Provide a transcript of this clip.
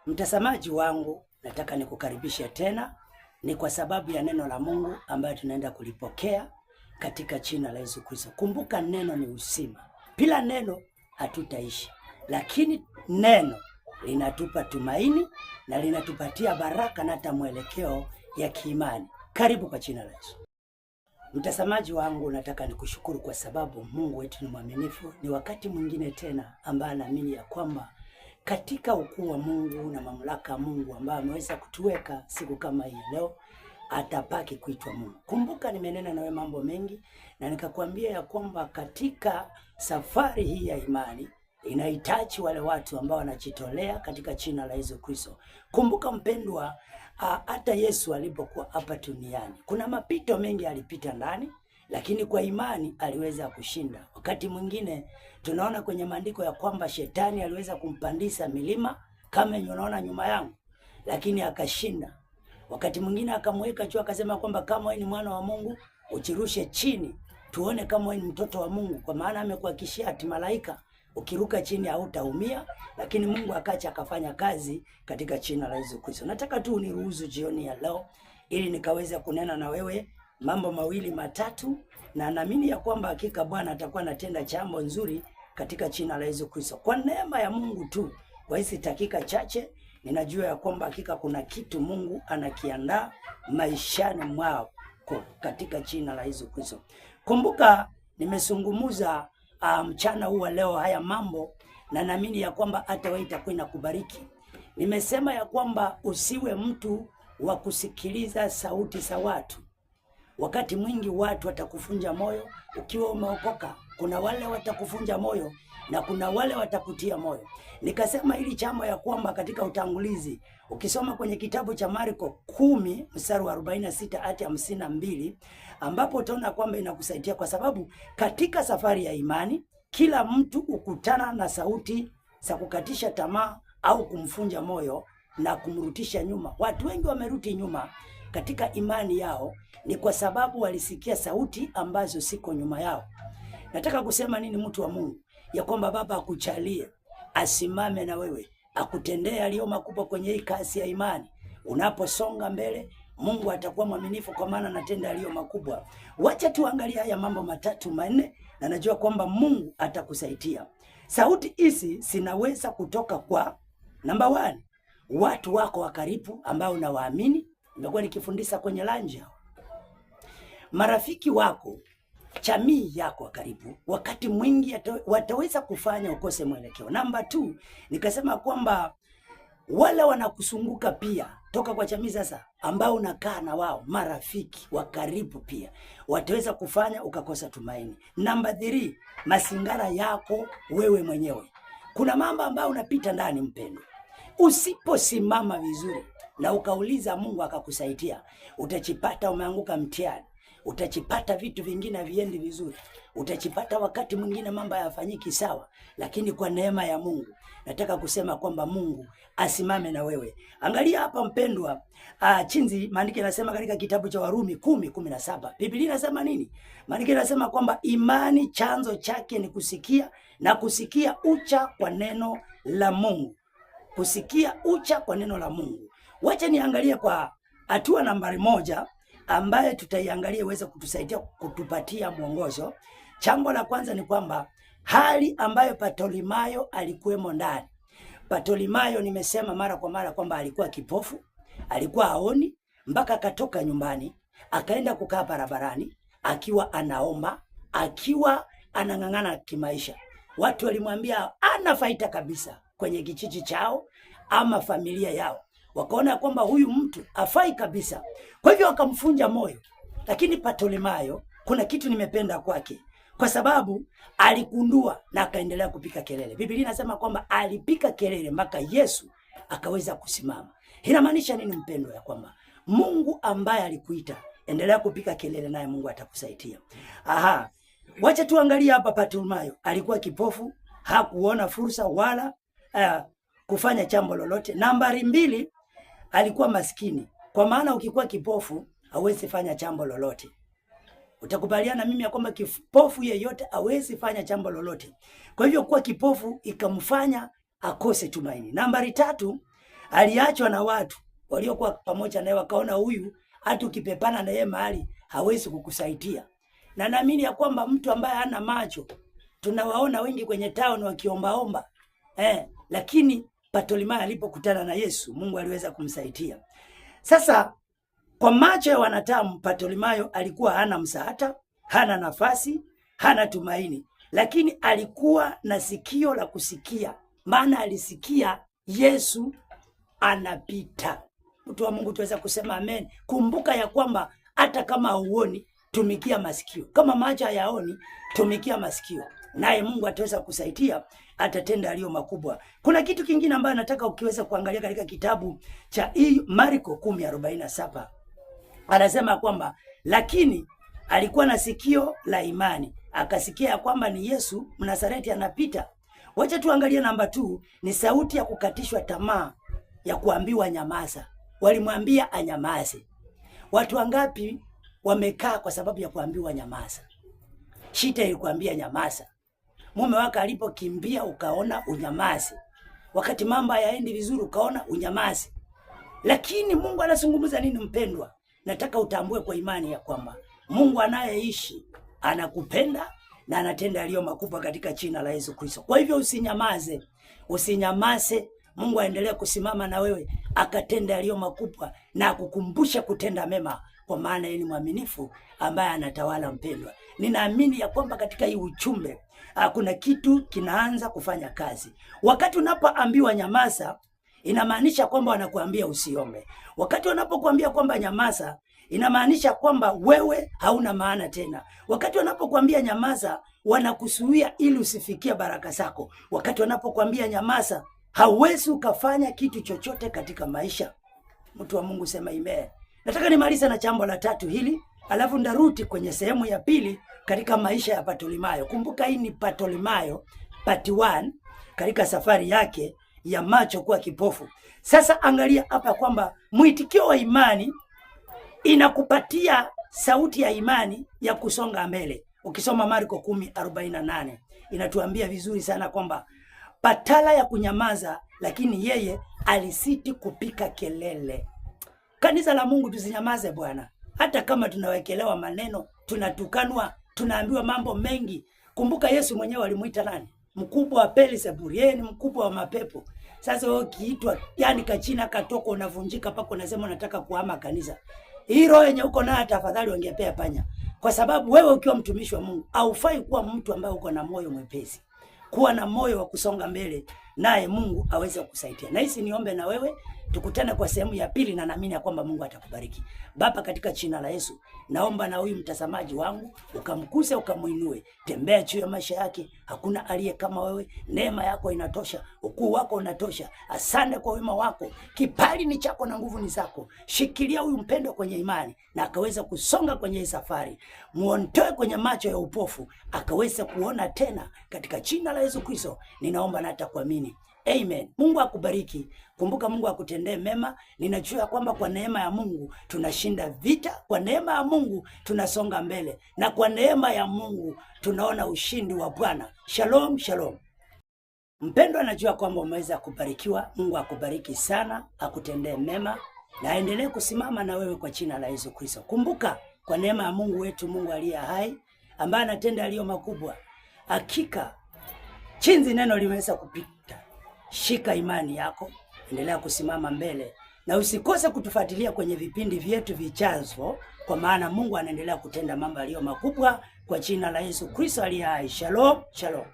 Mtazamaji wangu, nataka nikukaribishe tena. Ni kwa sababu ya neno la Mungu ambayo tunaenda kulipokea katika jina la Yesu Kristo. Kumbuka neno ni uzima. Bila neno hatutaishi. Lakini neno linatupa tumaini na linatupatia baraka na hata mwelekeo ya kiimani. Karibu kwa jina la Yesu. Mtazamaji wangu, nataka nikushukuru kwa sababu Mungu wetu ni mwaminifu. Ni wakati mwingine tena ambaye naamini ya kwamba katika ukuu wa Mungu na mamlaka ya Mungu ambaye ameweza kutuweka siku kama hii leo, atapaki kuitwa Mungu. Kumbuka nimenena nawe mambo mengi na nikakwambia ya kwamba katika safari hii ya imani inahitaji wale watu ambao wanajitolea katika jina la Yesu Kristo. Kumbuka mpendwa, hata Yesu alipokuwa hapa duniani kuna mapito mengi alipita ndani, lakini kwa imani aliweza kushinda. Wakati mwingine tunaona kwenye maandiko ya kwamba shetani aliweza kumpandisha milima kama unaona nyuma yangu, lakini akashinda. Wakati mwingine akamweka juu akasema kwamba kama wewe ni mwana wa Mungu uchirushe chini tuone kama wewe ni mtoto wa Mungu, kwa maana amekuhakikishia ati malaika ukiruka chini hautaumia. Lakini Mungu akacha akafanya kazi katika jina la Yesu Kristo. Nataka tu uniruhusu jioni ya leo ili nikaweza kunena na wewe mambo mawili matatu, na naamini ya kwamba hakika Bwana atakuwa anatenda jambo nzuri katika jina la Yesu Kristo. Kwa neema ya Mungu tu, kwa hizi dakika chache ninajua ya kwamba hakika kuna kitu Mungu anakiandaa maishani mwako katika jina la Yesu Kristo. Kumbuka nimezungumza mchana huu wa leo haya mambo, na naamini ya kwamba hata wewe itakuwa inakubariki. Nimesema ya kwamba usiwe mtu wa kusikiliza sauti za watu. Wakati mwingi watu watakufunja moyo ukiwa umeokoka. Kuna wale watakufunja moyo na kuna wale watakutia moyo. Nikasema hili jambo ya kwamba katika utangulizi ukisoma kwenye kitabu cha Marko 10 mstari wa 46 hadi 52, ambapo utaona kwamba inakusaidia, kwa sababu katika safari ya imani kila mtu ukutana na sauti za kukatisha tamaa au kumfunja moyo na kumrutisha nyuma. Watu wengi wamerudi nyuma katika imani yao ni kwa sababu walisikia sauti ambazo siko nyuma yao. Nataka kusema nini mtu wa Mungu? Ya kwamba Baba akuchalie, asimame na wewe, akutendea aliyo makubwa kwenye hii kazi ya imani. Unaposonga mbele, Mungu atakuwa mwaminifu kwa maana anatenda aliyo makubwa. Wacha tuangalie haya mambo matatu manne na najua kwamba Mungu atakusaidia. Sauti hizi zinaweza kutoka kwa number 1, watu wako wa karibu ambao unawaamini. Nimekuwa nikifundisha kwenye lanja. Marafiki wako, jamii yako wa karibu, wakati mwingi wataweza kufanya ukose mwelekeo. Number 2, nikasema kwamba wale wanakusunguka pia toka kwa jamii sasa ambao unakaa na wao, marafiki wa karibu pia wataweza kufanya ukakosa tumaini. Number 3, mazingara yako wewe mwenyewe. Kuna mambo ambayo unapita ndani mpendwa. Usiposimama vizuri na ukauliza Mungu akakusaidia, utachipata umeanguka mtihani, utachipata vitu vingine viendi vizuri, utachipata wakati mwingine mambo hayafanyiki sawa. Lakini kwa neema ya Mungu nataka kusema kwamba Mungu asimame na wewe. Angalia hapa mpendwa, chinzi maandiko yanasema katika kitabu cha Warumi 10:17. Biblia inasema nini? Maandiko yanasema kwamba imani chanzo chake ni kusikia, na kusikia ucha kwa neno la Mungu. Kusikia ucha kwa neno la Mungu. Wacha niangalie kwa hatua nambari 1 ambaye tutaiangalia iweze kutusaidia kutupatia mwongozo. Jambo la kwanza ni kwamba hali ambayo Bartimayo alikuwemo ndani. Bartimayo nimesema mara kwa mara kwamba alikuwa kipofu, alikuwa haoni, mpaka akatoka nyumbani, akaenda kukaa barabarani, akiwa anaomba, akiwa anang'ang'ana kimaisha. Watu walimwambia ana faida kabisa kwenye kijiji chao ama familia yao. Wakaona kwamba huyu mtu afai kabisa. Kwa hivyo wakamfunja moyo. Lakini Bartimayo kuna kitu nimependa kwake, kwa sababu aligundua na akaendelea kupika kelele. Biblia inasema kwamba alipika kelele mpaka Yesu akaweza kusimama. Inamaanisha nini mpendo? Ya kwamba Mungu ambaye alikuita, endelea kupika kelele naye Mungu atakusaidia. Wacha tuangalie hapa. Bartimayo alikuwa kipofu, hakuona fursa wala kufanya jambo lolote. Nambari 2, alikuwa maskini. Kwa maana ukikuwa kipofu hauwezi fanya jambo lolote. Utakubaliana mimi ya kwamba kipofu yeyote hawezi fanya jambo lolote. Kwa hivyo kuwa kipofu ikamfanya akose tumaini. Nambari 3, aliachwa na watu waliokuwa pamoja naye, wakaona huyu hata ukipepana na yeye mahali hawezi kukusaidia. Na naamini ya kwamba mtu ambaye hana macho, tunawaona wengi kwenye town wakiombaomba, lakini Bartimayo alipokutana na Yesu, Mungu aliweza kumsaidia. Sasa kwa macho ya wanadamu, Bartimayo alikuwa hana msaada, hana nafasi, hana tumaini, lakini alikuwa na sikio la kusikia, maana alisikia Yesu anapita. Mtu wa Mungu, tuweza kusema amen. Kumbuka ya kwamba hata kama huoni, tumikia masikio. Kama macho hayaoni, tumikia masikio, naye Mungu ataweza kusaidia, atatenda aliyo makubwa. Kuna kitu kingine ambacho nataka ukiweza kuangalia katika kitabu cha Marko 10:47. Anasema kwamba lakini alikuwa na sikio la imani, akasikia kwamba ni Yesu Mnazareti anapita. Wacha tuangalie namba 2, ni sauti ya kukatishwa tamaa, ya kuambiwa nyamaza. Walimwambia anyamaze. Watu wangapi wamekaa kwa sababu ya kuambiwa nyamaza? Shita ilikwambia nyamaza. Mume wako alipokimbia ukaona unyamaze. Wakati mambo hayaendi vizuri ukaona unyamaze. Lakini Mungu anazungumza nini mpendwa? Nataka utambue kwa imani ya kwamba Mungu anayeishi anakupenda na anatenda yaliyo makubwa katika jina la Yesu Kristo. Kwa hivyo usinyamaze. Usinyamaze. Mungu aendelee kusimama na wewe, akatenda yaliyo makubwa na kukumbusha kutenda mema, kwa maana yeye ni mwaminifu ambaye anatawala. Mpendwa, ninaamini ya kwamba katika hii uchumbe kuna kitu kinaanza kufanya kazi. Wakati unapoambiwa nyamaza, inamaanisha kwamba wanakuambia usiombe. Wakati wanapokuambia kwamba nyamaza, inamaanisha kwamba wewe hauna maana tena. Wakati wanapokuambia nyamaza, wanakusuia ili usifikie baraka zako. Wakati wanapokuambia nyamaza, hauwezi ukafanya kitu chochote katika maisha. Mtu wa Mungu sema amen. Nataka nimalize na jambo la 3 hili, alafu ndarudi kwenye sehemu ya pili katika maisha ya Bartimayo. Kumbuka hii ni Bartimayo part 1 katika safari yake ya macho kuwa kipofu. Sasa angalia hapa kwamba mwitikio wa imani inakupatia sauti ya imani ya kusonga mbele. Ukisoma Marko 10:48 inatuambia vizuri sana kwamba badala ya kunyamaza, lakini yeye alisiti kupika kelele. Kanisa la Mungu, tusinyamaze bwana. Hata kama tunawekelewa maneno, tunatukanwa, tunaambiwa mambo mengi. Kumbuka Yesu mwenyewe alimuita nani? Mkubwa wa Beelzebuli. Yeye ni mkubwa wa mapepo. Sasa wewe ukiitwa, yani kachina katoko, unavunjika pako, unasema unataka kuhama kanisa. Hii roho yenye uko nayo tafadhali ongepea panya. Kwa sababu wewe ukiwa mtumishi wa Mungu, haufai kuwa mtu ambaye uko na moyo mwepesi. Kuwa na moyo wa kusonga mbele, naye Mungu aweze kukusaidia. Na hisi niombe na wewe, tukutane kwa sehemu ya pili, na naamini ya kwamba Mungu atakubariki. Baba, katika jina la Yesu, naomba na huyu mtazamaji wangu ukamkuse, ukamuinue. Tembea juu ya maisha yake. Hakuna aliye kama wewe. Neema yako inatosha, ukuu wako unatosha. Asante kwa wema wako. Kibali ni chako na nguvu ni zako. Shikilia huyu mpendo kwenye imani, na akaweza kusonga kwenye safari. Muondoe kwenye macho ya upofu, akaweza kuona tena, katika jina la Yesu Kristo ninaomba na atakuamini. Amen. Mungu akubariki. Kumbuka Mungu akutendee mema. Ninajua kwamba kwa neema ya Mungu tunashinda vita, kwa neema ya Mungu tunasonga mbele, na kwa neema ya Mungu tunaona ushindi wa Bwana. Shalom, shalom. Mpendwa, najua kwamba umeweza kubarikiwa. Mungu akubariki sana, akutendee mema, na aendelee kusimama na wewe kwa jina la Yesu Kristo. Kumbuka kwa neema ya Mungu wetu, Mungu aliye hai, ambaye anatenda aliyo makubwa, hakika chinzi neno limeweza kupita. Shika imani yako, endelea kusimama mbele, na usikose kutufuatilia kwenye vipindi vyetu vichazo, kwa maana Mungu anaendelea kutenda mambo aliyo makubwa kwa jina la Yesu Kristo aliye hai. Shalom, shalom.